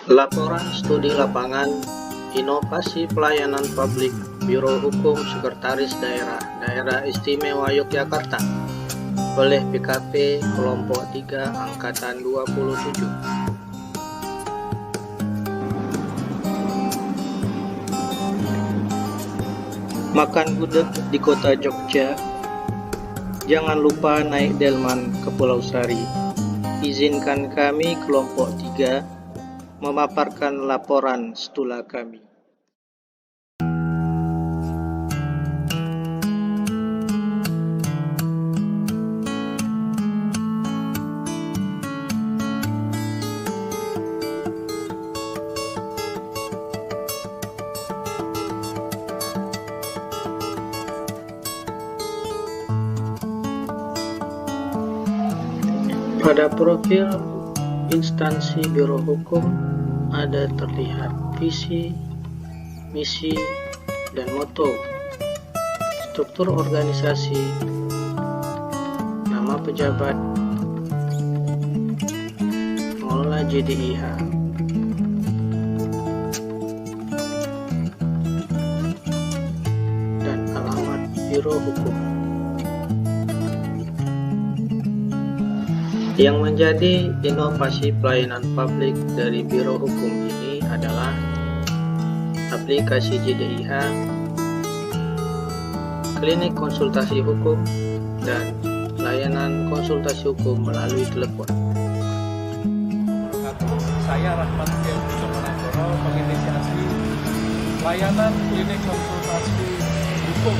Laporan studi lapangan inovasi pelayanan publik Biro Hukum Sekretaris Daerah Istimewa Yogyakarta oleh PKP Kelompok 3 Angkatan 27. Makan gudeg di kota Jogja. Jangan lupa naik delman ke Pulau Sari. Izinkan kami kelompok 3 memaparkan laporan studi kami. Pada profil instansi Biro Hukum ada terlihat visi, misi, dan moto, struktur organisasi, nama pejabat, pengelola JDIH, dan alamat Biro Hukum. Yang menjadi inovasi pelayanan publik dari Biro Hukum ini adalah aplikasi JDIH, klinik konsultasi hukum, dan layanan konsultasi hukum melalui telepon. Saya Rahmat Wijomonegoro menginisiasi layanan klinik konsultasi hukum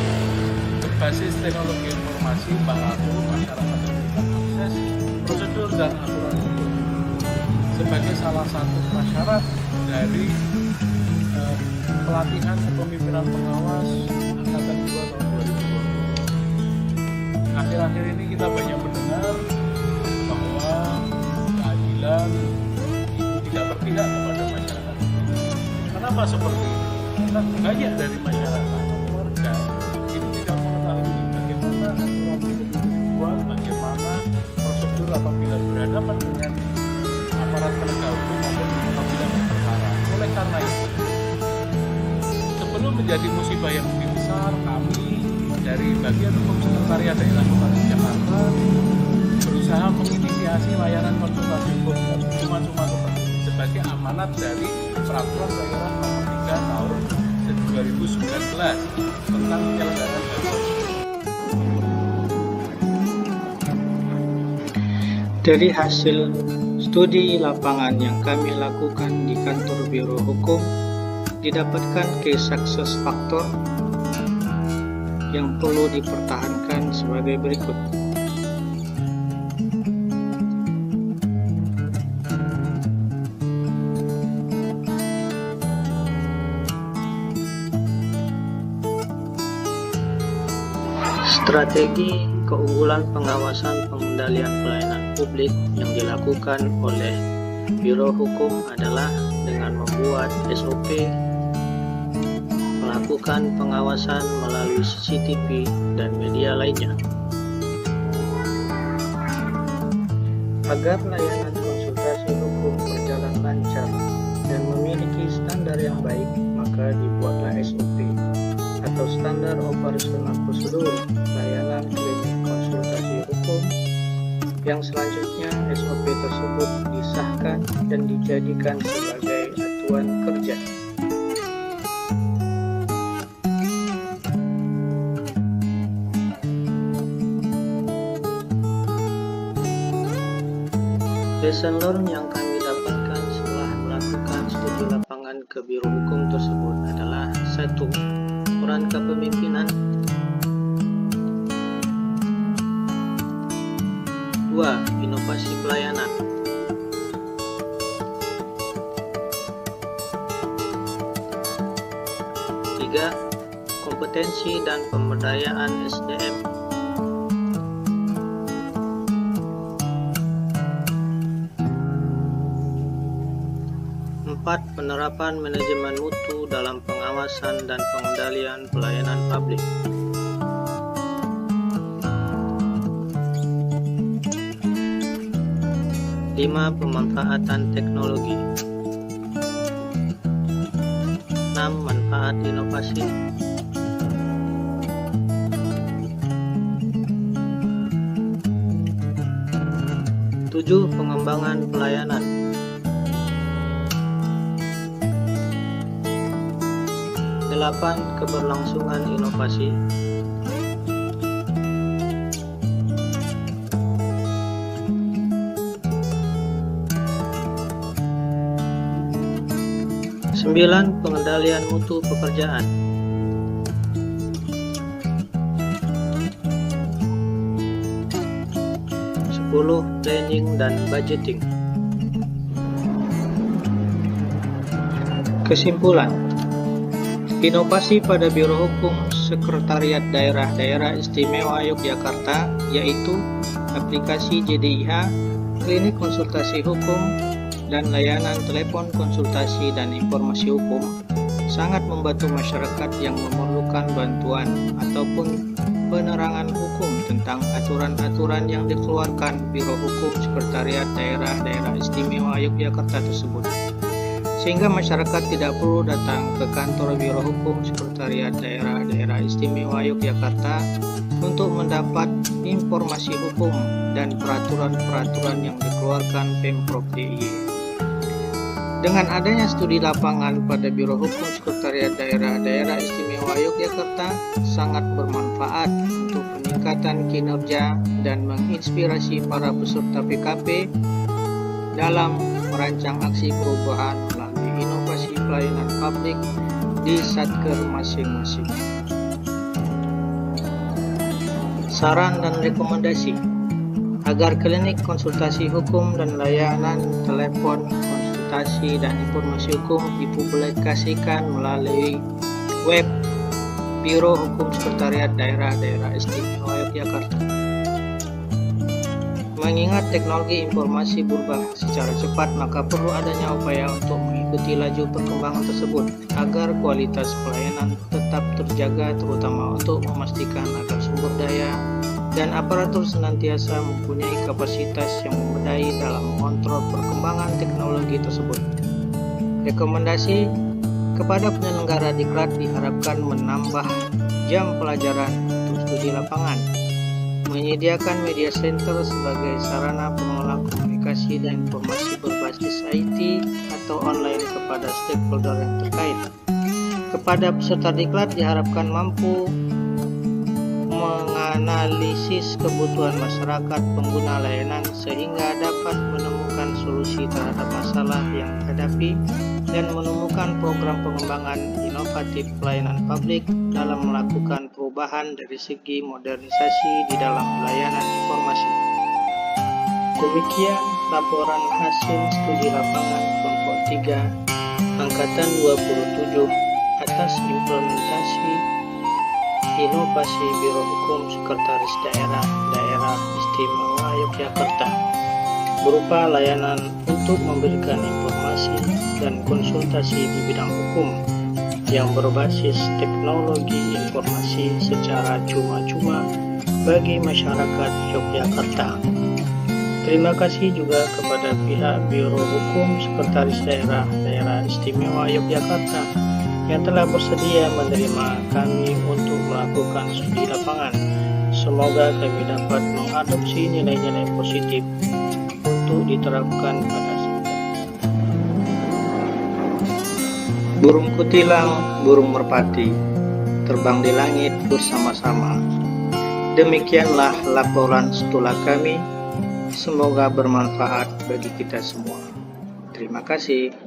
berbasis teknologi informasi membantu masyarakat memberikan akses prosedur dan aturan hukum sebagai salah satu prasyarat dari pelatihan kepemimpinan pengawas angkatan 2 tahun 2020. Akhir-akhir ini kita banyak mendengar bahwa keadilan itu tidak berpihak kepada masyarakat. Kenapa seperti itu? Karena banyak dari masyarakat warga itu tidak mengetahui bagaimana aturan hukum dibuat, bagaimana prosedur apabila berhadapan dengan aparat penegak hukum maupun apabila berperkara. Oleh karena itu, sebelum menjadi musibah yang lebih besar, kami dari bagian hukum sekretariat daerah Kota Jakarta berusaha menginisiasi layanan konsultasi hukum cuma-cuma seperti ini sebagai amanat dari Peraturan Daerah Nomor 3 Tahun 2019 tentang penyelenggaraan bansos. Dari hasil studi lapangan yang kami lakukan di kantor Biro Hukum, didapatkan key success factor yang perlu dipertahankan sebagai berikut. Strategi keunggulan pengawasan pengendalian pelayanan publik yang dilakukan oleh Biro Hukum adalah dengan membuat SOP, melakukan pengawasan melalui CCTV dan media lainnya. Agar layanan konsultasi hukum berjalan lancar dan memiliki standar yang baik, maka dibuatlah SOP atau standar operasional prosedur layanan klinik konsultasi hukum, yang selanjutnya SOP tersebut disahkan dan dijadikan sebagai acuan kerja. Lesson learned yang kami dapatkan setelah melakukan studi lapangan ke Biro Hukum tersebut adalah: 1. Peran kepemimpinan. 2. Inovasi pelayanan. 3. Kompetensi dan pemberdayaan SDM. 4. Penerapan manajemen mutu dalam pengawasan dan pengendalian pelayanan publik. 5. Pemanfaatan teknologi. bermanfaat inovasi. 7. Pengembangan pelayanan. 8. Keberlangsungan inovasi. 9. Pengendalian mutu pekerjaan. 10. Planning dan budgeting. Kesimpulan, inovasi pada Biro Hukum Sekretariat Daerah Istimewa Yogyakarta yaitu aplikasi JDIH, klinik konsultasi hukum, dan layanan telepon konsultasi dan informasi hukum sangat membantu masyarakat yang memerlukan bantuan ataupun penerangan hukum tentang aturan-aturan yang dikeluarkan Biro Hukum Sekretariat Daerah Istimewa Yogyakarta tersebut, sehingga masyarakat tidak perlu datang ke kantor Biro Hukum Sekretariat Daerah Istimewa Yogyakarta untuk mendapat informasi hukum dan peraturan-peraturan yang dikeluarkan Pemprov DIY. Dengan adanya studi lapangan pada Biro Hukum Sekretariat Daerah Istimewa Yogyakarta sangat bermanfaat untuk peningkatan kinerja dan menginspirasi para peserta PKP dalam merancang aksi perubahan melalui inovasi pelayanan publik di satker masing-masing. Saran dan rekomendasi agar klinik konsultasi hukum dan layanan telepon konsultasi dan informasi hukum dipublikasikan melalui web Biro Hukum Sekretariat Daerah Istimewa Yogyakarta. Mengingat teknologi informasi berubah secara cepat, maka perlu adanya upaya untuk mengikuti laju perkembangan tersebut agar kualitas pelayanan tetap terjaga, terutama untuk memastikan agar sumber daya dan aparatur senantiasa mempunyai kapasitas yang memadai dalam mengontrol perkembangan teknologi tersebut. Rekomendasi kepada penyelenggara diklat diharapkan menambah jam pelajaran untuk studi lapangan, menyediakan media center sebagai sarana pengelola komunikasi dan informasi berbasis IT atau online kepada stakeholder yang terkait. Kepada peserta diklat diharapkan mampu menganalisis kebutuhan masyarakat pengguna layanan sehingga dapat menemukan solusi terhadap masalah yang dihadapi dan menemukan program pengembangan inovatif pelayanan publik dalam melakukan perubahan dari segi modernisasi di dalam layanan informasi. Demikian laporan hasil studi lapangan kelompok 3 angkatan 27 atas implementasi inovasi Biro Hukum Sekretaris Daerah Istimewa Yogyakarta berupa layanan untuk memberikan informasi dan konsultasi di bidang hukum yang berbasis teknologi informasi secara cuma-cuma bagi masyarakat Yogyakarta. Terima kasih juga kepada pihak Biro Hukum Sekretaris Daerah Istimewa Yogyakarta yang telah bersedia menerima kami untuk melakukan studi lapangan. Semoga kami dapat mengadopsi nilai-nilai positif untuk diterapkan pada burung kutilang, burung merpati, terbang di langit bersama-sama. Demikianlah laporan studi kami. Semoga bermanfaat bagi kita semua. Terima kasih.